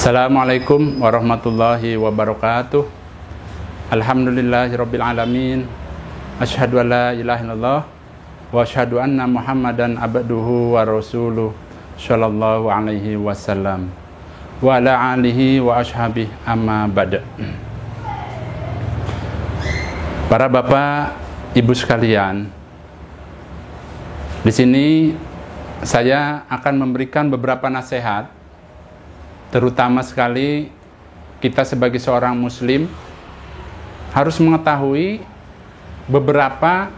Assalamualaikum warahmatullahi wabarakatuh. Alhamdulillahirabbil alamin. Asyhadu an la ilaha illallah wa asyhadu anna Muhammadan abduhu wa rasuluh sallallahu alaihi wasallam wa ala alihi wa ashabihi amma ba'd. Para bapak, ibu sekalian, di sini saya akan memberikan beberapa nasihat, terutama sekali kita sebagai seorang muslim harus mengetahui beberapa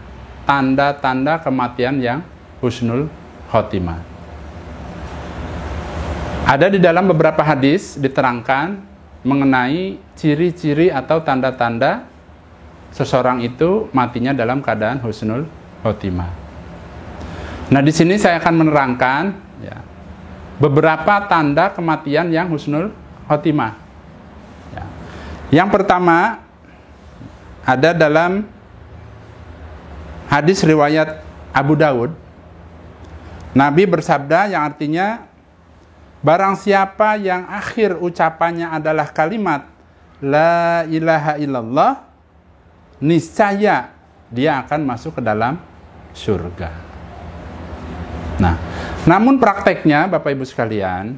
tanda-tanda kematian yang husnul khotimah. Ada di dalam beberapa hadis diterangkan mengenai ciri-ciri atau tanda-tanda seseorang itu matinya dalam keadaan husnul khotimah. Nah, di sini saya akan menerangkan beberapa tanda kematian yang husnul khotimah. Yang pertama ada dalam hadis riwayat Abu Daud. Nabi bersabda yang artinya, barang siapa yang akhir ucapannya adalah kalimat La ilaha illallah, niscaya dia akan masuk ke dalam surga. Nah, namun prakteknya Bapak Ibu sekalian,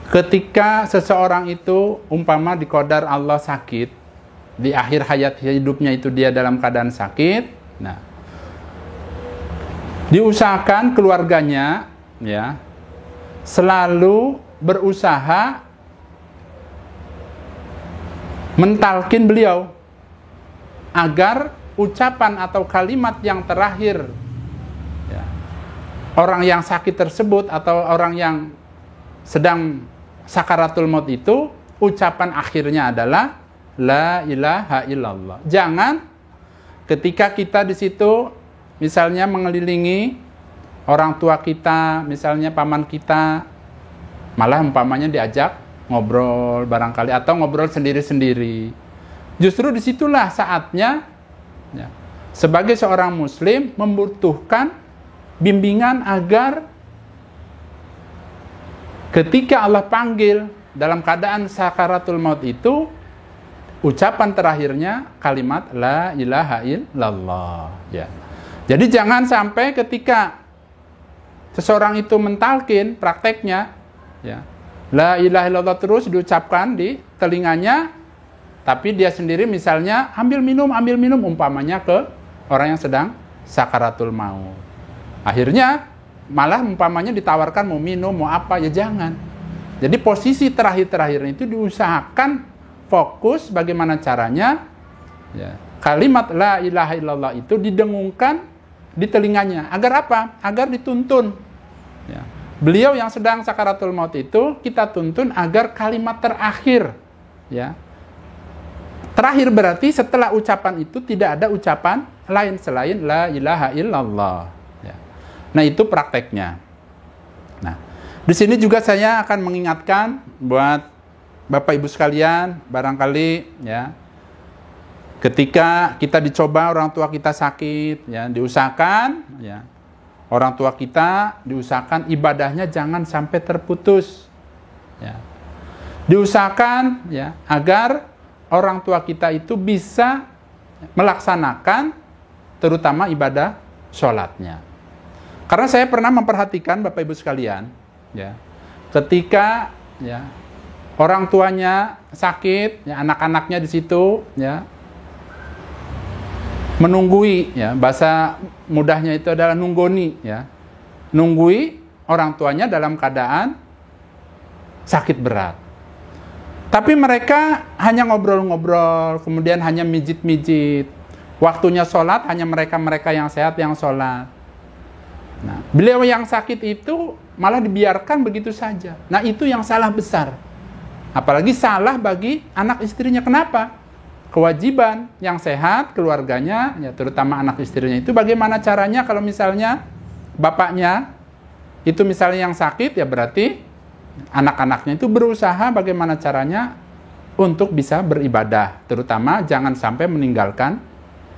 ketika seseorang itu umpama diqadar Allah sakit, di akhir hayat hidupnya itu dia dalam keadaan sakit, diusahakan keluarganya selalu berusaha mentalkin beliau agar ucapan atau kalimat yang terakhir orang yang sakit tersebut atau orang yang sedang sakaratul maut itu, ucapan akhirnya adalah La ilaha illallah. Jangan ketika kita di situ misalnya mengelilingi orang tua kita, misalnya paman kita, malah umpamanya diajak ngobrol barangkali atau ngobrol sendiri-sendiri. Justru disitulah saatnya sebagai seorang muslim membutuhkan bimbingan agar ketika Allah panggil dalam keadaan sakaratul maut itu, ucapan terakhirnya kalimat La ilaha illallah. Jadi jangan sampai ketika seseorang itu mentalkin prakteknya La ilaha illallah terus diucapkan di telinganya, tapi dia sendiri misalnya ambil minum umpamanya ke orang yang sedang sakaratul maut. Akhirnya malah umpamanya ditawarkan mau minum, mau apa, ya jangan. Jadi posisi terakhir-terakhir itu diusahakan fokus bagaimana caranya kalimat La ilaha illallah itu didengungkan di telinganya. Agar apa? Agar dituntun. Beliau yang sedang sakaratul maut itu kita tuntun agar kalimat terakhir terakhir berarti setelah ucapan itu tidak ada ucapan lain selain La ilaha illallah. Nah, itu prakteknya. Nah, di sini juga saya akan mengingatkan buat Bapak Ibu sekalian, barangkali ketika kita dicoba orang tua kita sakit, diusahakan orang tua kita diusahakan ibadahnya jangan sampai terputus. Diusahakan agar orang tua kita itu bisa melaksanakan terutama ibadah sholatnya. Karena saya pernah memperhatikan Bapak Ibu sekalian, ketika orang tuanya sakit, anak-anaknya di situ menunggui, bahasa mudahnya itu adalah nunggoni, nunggui orang tuanya dalam keadaan sakit berat. Tapi mereka hanya ngobrol-ngobrol, kemudian hanya mijit-mijit. Waktunya sholat hanya mereka-mereka yang sehat yang sholat. Nah, beliau yang sakit itu malah dibiarkan begitu saja. Nah, itu yang salah besar. Apalagi salah bagi anak istrinya. Kenapa? Kewajiban yang sehat keluarganya, terutama anak istrinya itu bagaimana caranya kalau misalnya bapaknya itu misalnya yang sakit, berarti anak-anaknya itu berusaha bagaimana caranya untuk bisa beribadah, terutama jangan sampai meninggalkan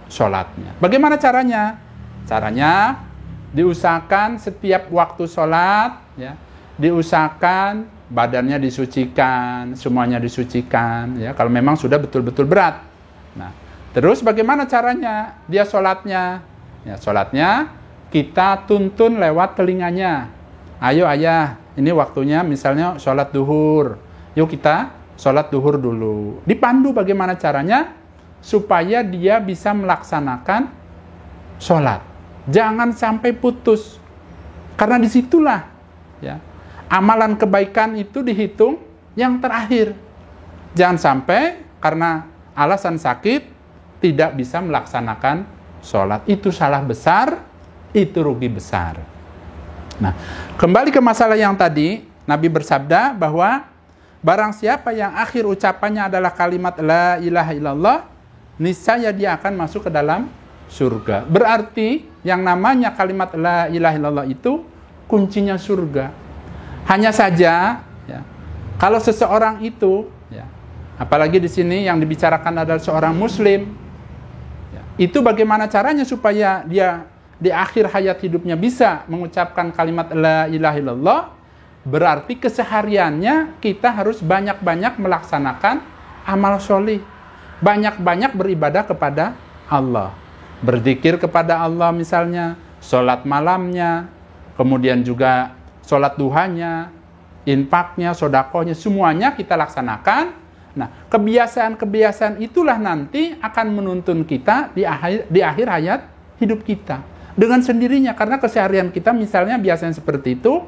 sholatnya. Bagaimana caranya? Caranya diusahakan setiap waktu sholat, diusahakan badannya disucikan, semuanya disucikan, ya, kalau memang sudah betul-betul berat. Nah, terus bagaimana caranya dia sholatnya? Ya, sholatnya kita tuntun lewat telinganya. Ayo ayah, ini waktunya misalnya sholat duhur. Yuk kita sholat duhur dulu. Dipandu bagaimana caranya supaya dia bisa melaksanakan sholat. Jangan sampai putus. Karena disitulah, ya, amalan kebaikan itu dihitung yang terakhir. Jangan sampai karena alasan sakit tidak bisa melaksanakan sholat. Itu salah besar, itu rugi besar. Nah, kembali ke masalah yang tadi, Nabi bersabda bahwa barang siapa yang akhir ucapannya adalah kalimat la ilaha illallah, niscaya dia akan masuk ke dalam surga. Berarti yang namanya kalimat la ilaha illallah itu kuncinya surga. Hanya saja, ya, kalau seseorang itu, ya, apalagi di sini yang dibicarakan adalah seorang muslim, ya, itu bagaimana caranya supaya dia di akhir hayat hidupnya bisa mengucapkan kalimat la ilaha illallah? Berarti kesehariannya kita harus banyak-banyak melaksanakan amal sholih, banyak-banyak beribadah kepada Allah, berzikir kepada Allah misalnya, sholat malamnya, kemudian juga sholat duhanya, infaknya, sodakohnya, semuanya kita laksanakan. Nah, kebiasaan-kebiasaan itulah nanti akan menuntun kita di akhir hayat hidup kita. Dengan sendirinya, karena keseharian kita misalnya biasanya seperti itu,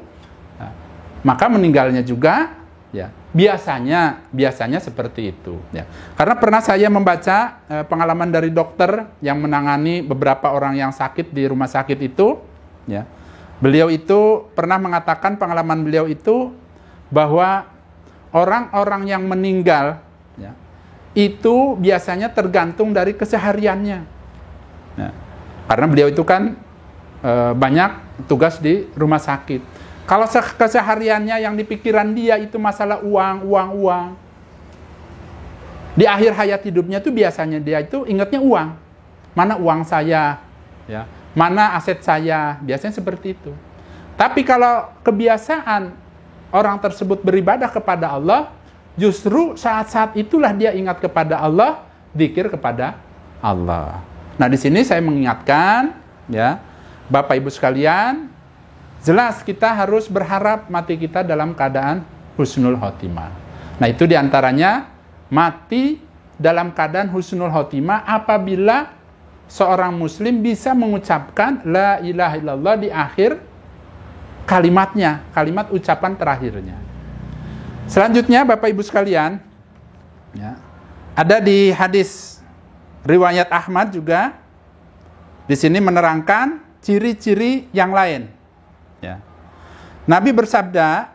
nah, maka meninggalnya juga, ya, biasanya seperti itu. Ya. Karena pernah saya membaca pengalaman dari dokter yang menangani beberapa orang yang sakit di rumah sakit itu, ya. Beliau itu pernah mengatakan, pengalaman beliau itu bahwa orang-orang yang meninggal, ya, itu biasanya tergantung dari kesehariannya. Nah, karena beliau itu kan banyak tugas di rumah sakit. Kalau kesehariannya yang di pikiran dia itu masalah uang. Di akhir hayat hidupnya itu biasanya dia itu ingatnya uang. Mana uang saya, ya, mana aset saya, biasanya seperti itu. Tapi kalau kebiasaan orang tersebut beribadah kepada Allah, justru saat-saat itulah dia ingat kepada Allah, zikir kepada Allah. Nah, di sini saya mengingatkan, ya, Bapak Ibu sekalian, jelas kita harus berharap mati kita dalam keadaan husnul khotimah. Nah, itu diantaranya mati dalam keadaan husnul khotimah apabila seorang muslim bisa mengucapkan la ilaha illallah di akhir kalimatnya, kalimat ucapan terakhirnya. Selanjutnya Bapak Ibu sekalian, ya, ada di hadis riwayat Ahmad juga di sini menerangkan ciri-ciri yang lain. Ya. Nabi bersabda,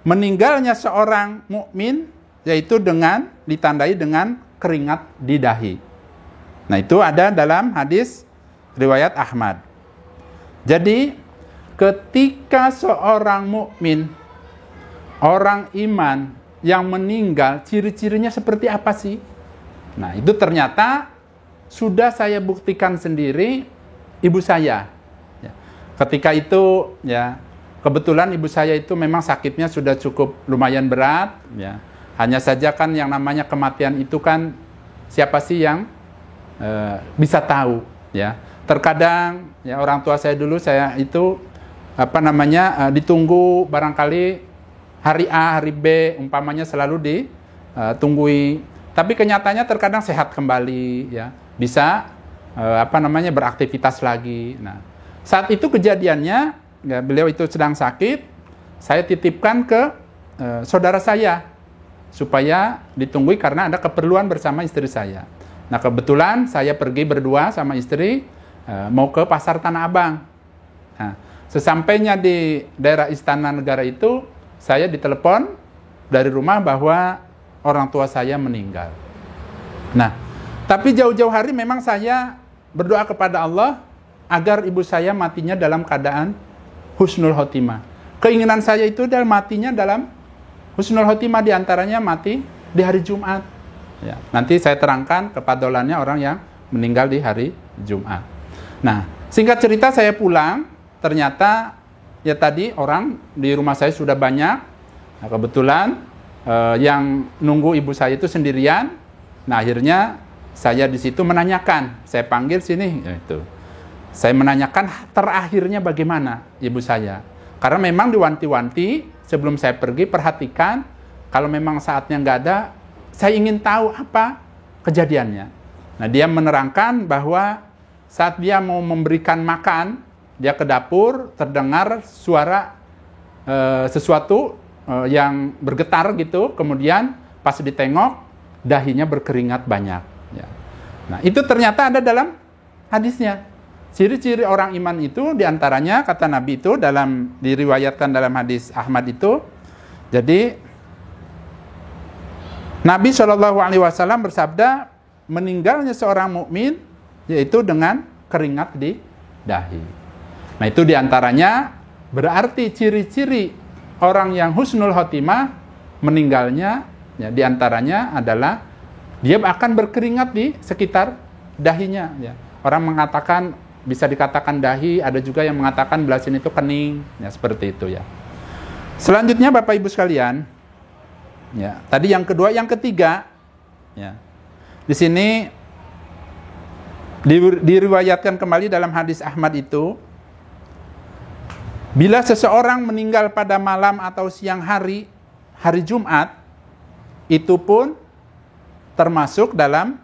meninggalnya seorang mukmin yaitu dengan ditandai dengan keringat di dahi. Nah, itu ada dalam hadis riwayat Ahmad. Jadi, ketika seorang mukmin, orang iman yang meninggal, ciri-cirinya seperti apa sih? Nah, itu ternyata sudah saya buktikan sendiri ibu saya. Ya. Ketika itu, ya, kebetulan ibu saya itu memang sakitnya sudah cukup lumayan berat. Ya. Hanya saja kan yang namanya kematian itu kan siapa sih yang bisa tahu, ya. Terkadang, ya, orang tua saya dulu, saya itu ditunggu barangkali hari A, hari B, umpamanya selalu ditunggui. Tapi kenyataannya terkadang sehat kembali, ya, bisa beraktivitas lagi. Nah, saat itu kejadiannya, ya, beliau itu sedang sakit, saya titipkan ke saudara saya supaya ditunggui karena ada keperluan bersama istri saya. Nah, kebetulan saya pergi berdua sama istri mau ke pasar Tanah Abang. Nah, sesampainya di daerah Istana Negara itu, saya ditelepon dari rumah bahwa orang tua saya meninggal. Nah, tapi jauh-jauh hari memang saya berdoa kepada Allah agar ibu saya matinya dalam keadaan husnul khotimah. Keinginan saya itu adalah matinya dalam husnul khotimah, diantaranya mati di hari Jumat. Ya, nanti saya terangkan kepadolannya orang yang meninggal di hari Jumat. Nah, singkat cerita saya pulang, ternyata ya tadi orang di rumah saya sudah banyak, Nah, kebetulan yang nunggu ibu saya itu sendirian. Nah, akhirnya saya di situ menanyakan, saya panggil sini, itu. Saya menanyakan terakhirnya bagaimana ibu saya. Karena memang diwanti-wanti sebelum saya pergi, perhatikan kalau memang saatnya nggak ada, saya ingin tahu apa kejadiannya. Nah, dia menerangkan bahwa saat dia mau memberikan makan, dia ke dapur, terdengar suara sesuatu yang bergetar gitu, kemudian pas ditengok, dahinya berkeringat banyak. Ya. Nah, itu ternyata ada dalam hadisnya. Ciri-ciri orang iman itu diantaranya, kata Nabi itu, diriwayatkan dalam hadis Ahmad itu, jadi Nabi SAW bersabda, meninggalnya seorang mukmin yaitu dengan keringat di dahi. Nah, itu diantaranya berarti ciri-ciri orang yang husnul khotimah meninggalnya, ya, diantaranya adalah dia akan berkeringat di sekitar dahinya. Ya. Orang mengatakan, bisa dikatakan dahi, ada juga yang mengatakan belah sini itu kening, ya, seperti itu ya. Selanjutnya Bapak Ibu sekalian, ya, tadi yang kedua, yang ketiga, ya. Di sini diriwayatkan kembali dalam hadis Ahmad itu, bila seseorang meninggal pada malam atau siang hari Jumat, itu pun termasuk dalam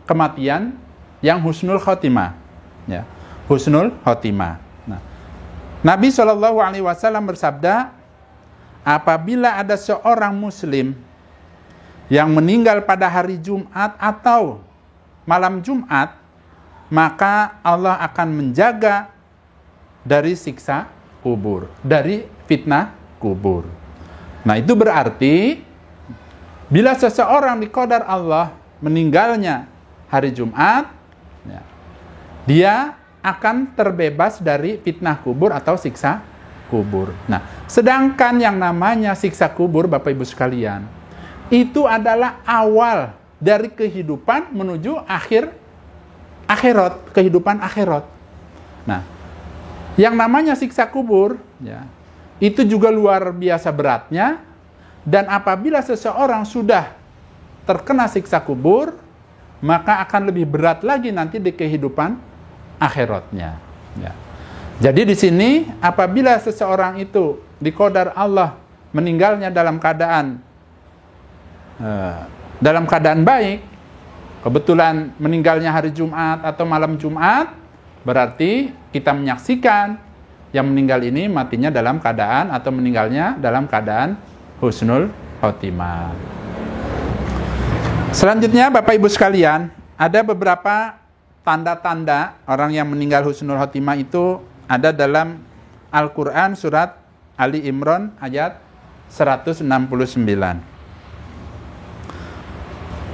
kematian yang husnul khotimah. Ya, husnul khotimah. Nah, Nabi SAW bersabda, apabila ada seorang muslim yang meninggal pada hari Jumat atau malam Jumat, maka Allah akan menjaga dari siksa kubur, dari fitnah kubur. Nah, itu berarti bila seseorang diqadar Allah meninggalnya hari Jumat, ya, dia akan terbebas dari fitnah kubur atau siksa kubur. Nah, sedangkan yang namanya siksa kubur, Bapak Ibu sekalian, itu adalah awal dari kehidupan menuju akhirat, kehidupan akhirat. Nah, yang namanya siksa kubur, ya, itu juga luar biasa beratnya, dan apabila seseorang sudah terkena siksa kubur, maka akan lebih berat lagi nanti di kehidupan akhiratnya. Ya. Jadi di sini apabila seseorang itu diqadar Allah meninggalnya dalam keadaan baik, kebetulan meninggalnya hari Jumat atau malam Jumat, berarti kita menyaksikan yang meninggal ini matinya dalam keadaan atau meninggalnya dalam keadaan husnul khotimah. Selanjutnya Bapak Ibu sekalian, ada beberapa tanda-tanda orang yang meninggal husnul khotimah itu ada dalam Al-Quran surat Ali Imran ayat 169.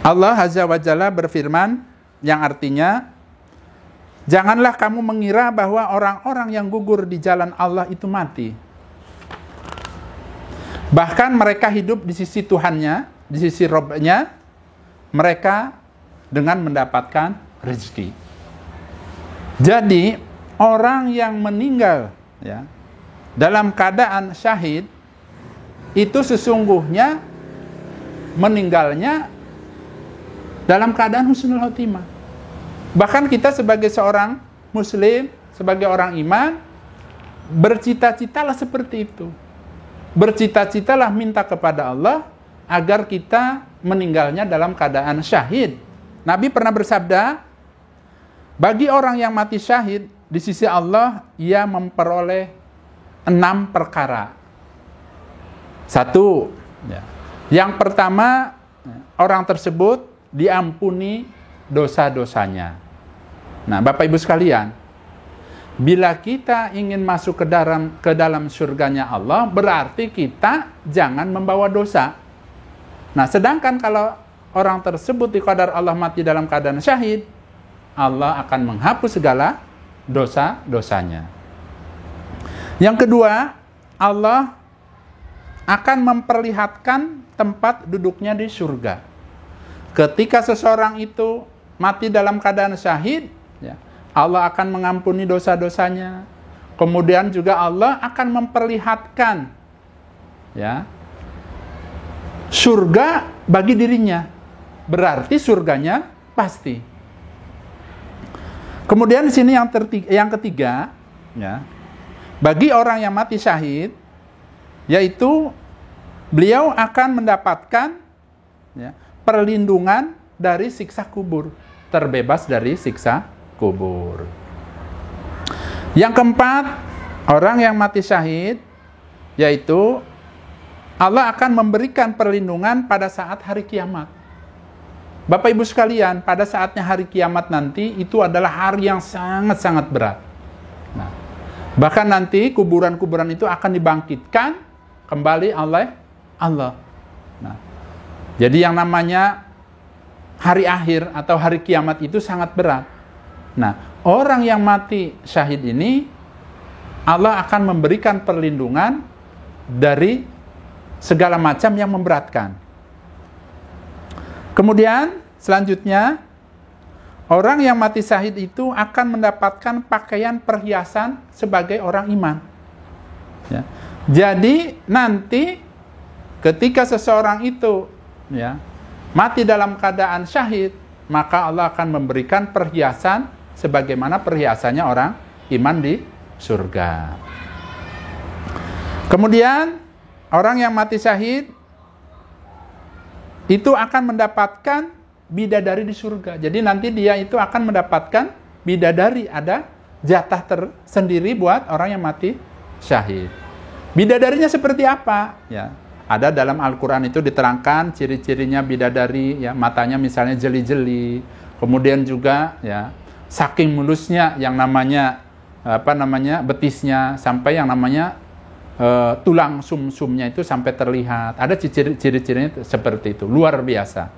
Allah Azza wa Jalla berfirman yang artinya, janganlah kamu mengira bahwa orang-orang yang gugur di jalan Allah itu mati. Bahkan mereka hidup di sisi Tuhannya, di sisi Rabb-nya, mereka dengan mendapatkan rezeki. Jadi orang yang meninggal, ya, dalam keadaan syahid itu sesungguhnya meninggalnya dalam keadaan husnul khotimah. Bahkan kita sebagai seorang muslim, sebagai orang iman, bercita-citalah seperti itu. Bercita-citalah minta kepada Allah agar kita meninggalnya dalam keadaan syahid. Nabi pernah bersabda, bagi orang yang mati syahid, di sisi Allah, ia memperoleh 6 perkara. 1, ya, yang pertama, orang tersebut diampuni dosa-dosanya. Nah, Bapak Ibu sekalian, bila kita ingin masuk ke dalam surganya Allah, berarti kita jangan membawa dosa. Nah, sedangkan kalau orang tersebut diqadar Allah mati dalam keadaan syahid, Allah akan menghapus segala dosa-dosanya. Yang kedua, Allah akan memperlihatkan tempat duduknya di surga. Ketika seseorang itu mati dalam keadaan syahid, ya, Allah akan mengampuni dosa-dosanya. Kemudian juga Allah akan memperlihatkan, ya, surga bagi dirinya. Berarti surganya pasti. Kemudian di sini yang ketiga, ya, bagi orang yang mati syahid, yaitu beliau akan mendapatkan, ya, perlindungan dari siksa kubur, terbebas dari siksa kubur. Yang keempat, orang yang mati syahid, yaitu Allah akan memberikan perlindungan pada saat hari kiamat. Bapak Ibu sekalian, pada saatnya hari kiamat nanti, itu adalah hari yang sangat-sangat berat. Nah, bahkan nanti kuburan-kuburan itu akan dibangkitkan kembali oleh Allah. Nah, jadi yang namanya hari akhir atau hari kiamat itu sangat berat. Nah, orang yang mati syahid ini, Allah akan memberikan perlindungan dari segala macam yang memberatkan. Kemudian selanjutnya, orang yang mati syahid itu akan mendapatkan pakaian perhiasan sebagai orang iman. Ya. Jadi nanti ketika seseorang itu, ya, mati dalam keadaan syahid, maka Allah akan memberikan perhiasan sebagaimana perhiasannya orang iman di surga. Kemudian orang yang mati syahid itu akan mendapatkan bidadari di surga. Jadi nanti dia itu akan mendapatkan bidadari, ada jatah tersendiri buat orang yang mati syahid. Bidadarinya seperti apa? Ya, ada dalam Al-Quran itu diterangkan ciri-cirinya bidadari, ya, matanya misalnya jeli-jeli, kemudian juga, ya, saking mulusnya yang namanya betisnya, sampai yang namanya tulang sumsumnya itu sampai terlihat. Ada ciri-cirinya seperti itu, luar biasa.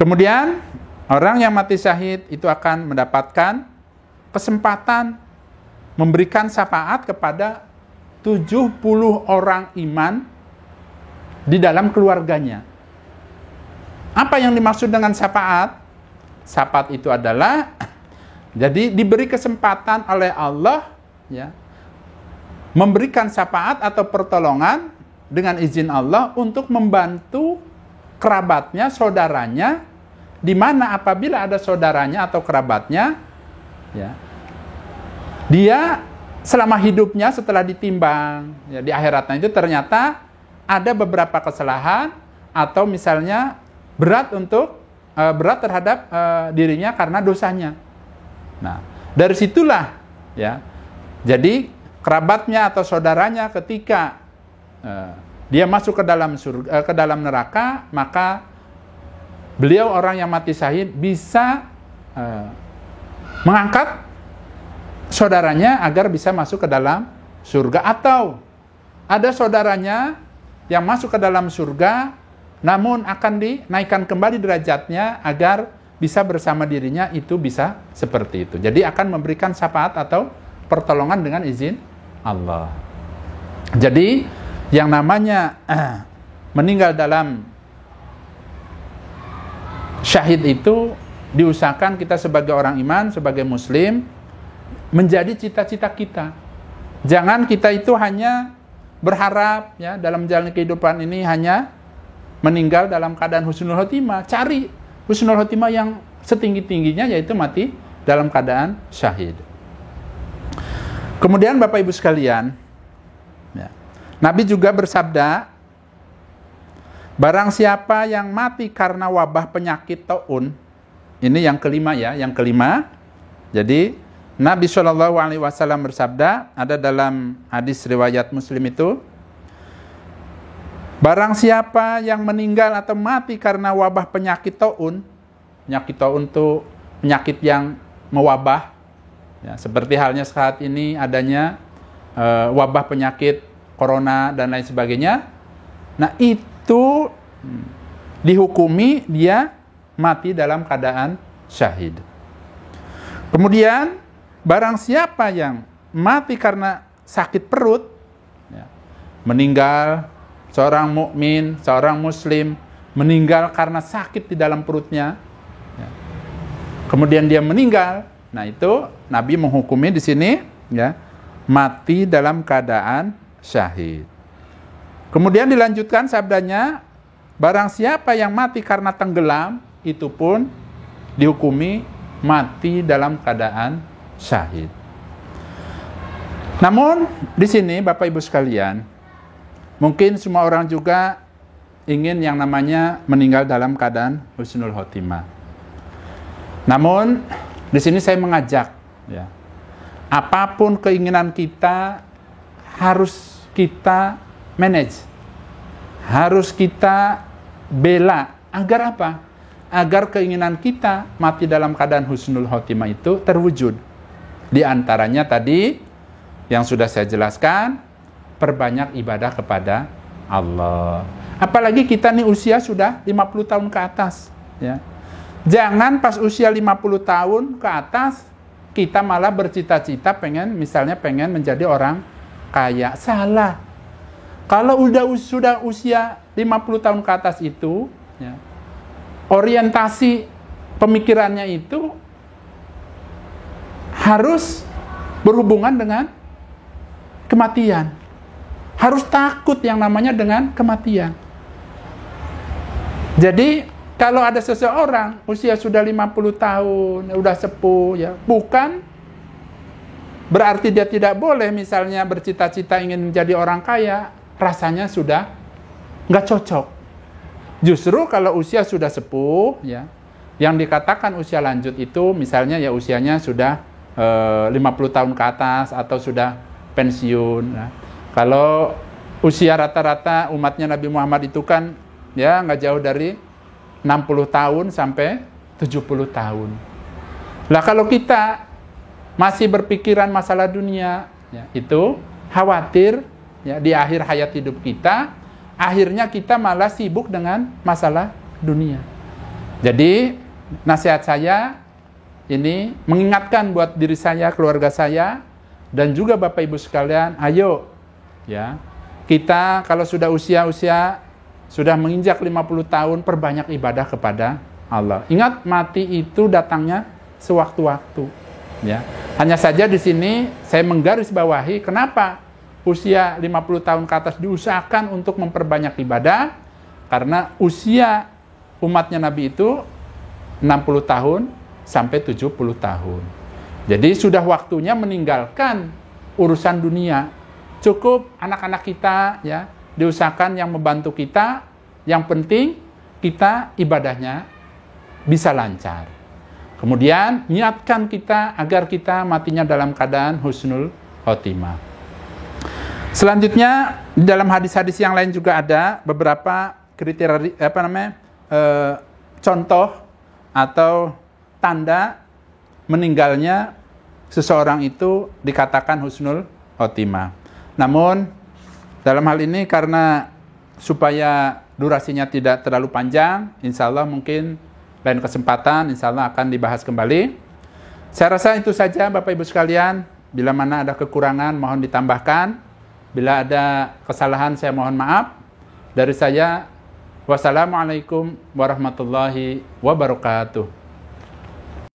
Kemudian orang yang mati syahid itu akan mendapatkan kesempatan memberikan syafaat kepada 70 orang iman di dalam keluarganya. Apa yang dimaksud dengan syafaat? Syafaat itu adalah jadi diberi kesempatan oleh Allah, ya, memberikan syafaat atau pertolongan dengan izin Allah untuk membantu kerabatnya, saudaranya, di mana apabila ada saudaranya atau kerabatnya, ya, dia selama hidupnya setelah ditimbang, ya, di akhiratnya itu ternyata ada beberapa kesalahan atau misalnya berat terhadap dirinya karena dosanya. Nah, dari situlah, ya, jadi kerabatnya atau saudaranya ketika dia masuk ke dalam surga, ke dalam neraka, maka beliau orang yang mati syahid bisa mengangkat saudaranya agar bisa masuk ke dalam surga. Atau ada saudaranya yang masuk ke dalam surga namun akan dinaikkan kembali derajatnya agar bisa bersama dirinya, itu bisa seperti itu. Jadi akan memberikan syafaat atau pertolongan dengan izin Allah. Jadi yang namanya meninggal dalam syahid itu diusahakan kita sebagai orang iman, sebagai muslim, menjadi cita-cita kita. Jangan kita itu hanya berharap, ya, dalam jalan kehidupan ini hanya meninggal dalam keadaan husnul khotimah. Cari husnul khotimah yang setinggi-tingginya, yaitu mati dalam keadaan syahid. Kemudian Bapak Ibu sekalian, ya, Nabi juga bersabda, barang siapa yang mati karena wabah penyakit taun, ini yang kelima, ya, yang kelima. Jadi Nabi SAW bersabda, ada dalam hadis riwayat Muslim itu, barang siapa yang meninggal atau mati karena wabah penyakit taun itu penyakit yang mewabah, ya, seperti halnya saat ini adanya wabah penyakit corona dan lain sebagainya. Nah, itu dihukumi dia mati dalam keadaan syahid. Kemudian barang siapa yang mati karena sakit perut, ya, meninggal, seorang mukmin, seorang muslim meninggal karena sakit di dalam perutnya, ya, kemudian dia meninggal, nah itu Nabi menghukumi di sini, ya, mati dalam keadaan syahid. Kemudian dilanjutkan sabdanya, barang siapa yang mati karena tenggelam, itu pun dihukumi mati dalam keadaan syahid. Namun di sini Bapak Ibu sekalian, mungkin semua orang juga ingin yang namanya meninggal dalam keadaan husnul khotimah. Namun di sini saya mengajak, ya, apapun keinginan kita harus kita manage, harus kita bela. Agar apa? Agar keinginan kita mati dalam keadaan husnul khotimah itu terwujud. Di antaranya tadi yang sudah saya jelaskan, perbanyak ibadah kepada Allah. Apalagi kita nih usia sudah 50 tahun ke atas, ya. Jangan pas usia 50 tahun ke atas kita malah bercita-cita misalnya pengen menjadi orang kaya. Salah. Kalau sudah usia 50 tahun ke atas itu, ya, orientasi pemikirannya itu harus berhubungan dengan kematian. Harus takut yang namanya dengan kematian. Jadi, kalau ada seseorang usia sudah 50 tahun, udah sepuh, ya, bukan berarti dia tidak boleh misalnya bercita-cita ingin menjadi orang kaya, rasanya sudah nggak cocok. Justru kalau usia sudah sepuh, ya, yang dikatakan usia lanjut itu misalnya ya usianya sudah 50 tahun ke atas atau sudah pensiun. Nah, kalau usia rata-rata umatnya Nabi Muhammad itu kan ya nggak jauh dari 60 tahun sampai 70 tahun. Lah kalau kita masih berpikiran masalah dunia, ya, itu khawatir ya di akhir hayat hidup kita, akhirnya kita malah sibuk dengan masalah dunia. Jadi nasihat saya ini mengingatkan buat diri saya, keluarga saya, dan juga Bapak Ibu sekalian, ayo ya, kita kalau sudah usia sudah menginjak 50 tahun, perbanyak ibadah kepada Allah. Ingat, mati itu datangnya sewaktu-waktu, ya. Hanya saja di sini saya menggarisbawahi kenapa usia 50 tahun ke atas diusahakan untuk memperbanyak ibadah, karena usia umatnya Nabi itu 60 tahun sampai 70 tahun. Jadi sudah waktunya meninggalkan urusan dunia. Cukup anak-anak kita ya diusahakan yang membantu kita. Yang penting kita ibadahnya bisa lancar. Kemudian niatkan kita agar kita matinya dalam keadaan husnul khotimah. Selanjutnya di dalam hadis-hadis yang lain juga ada beberapa kriteria contoh atau tanda meninggalnya seseorang itu dikatakan husnul khotimah. Namun dalam hal ini karena supaya durasinya tidak terlalu panjang, insya Allah mungkin lain kesempatan insya Allah akan dibahas kembali. Saya rasa itu saja Bapak Ibu sekalian. Bila mana ada kekurangan mohon ditambahkan. Bila ada kesalahan saya mohon maaf. Dari saya, wassalamualaikum warahmatullahi wabarakatuh.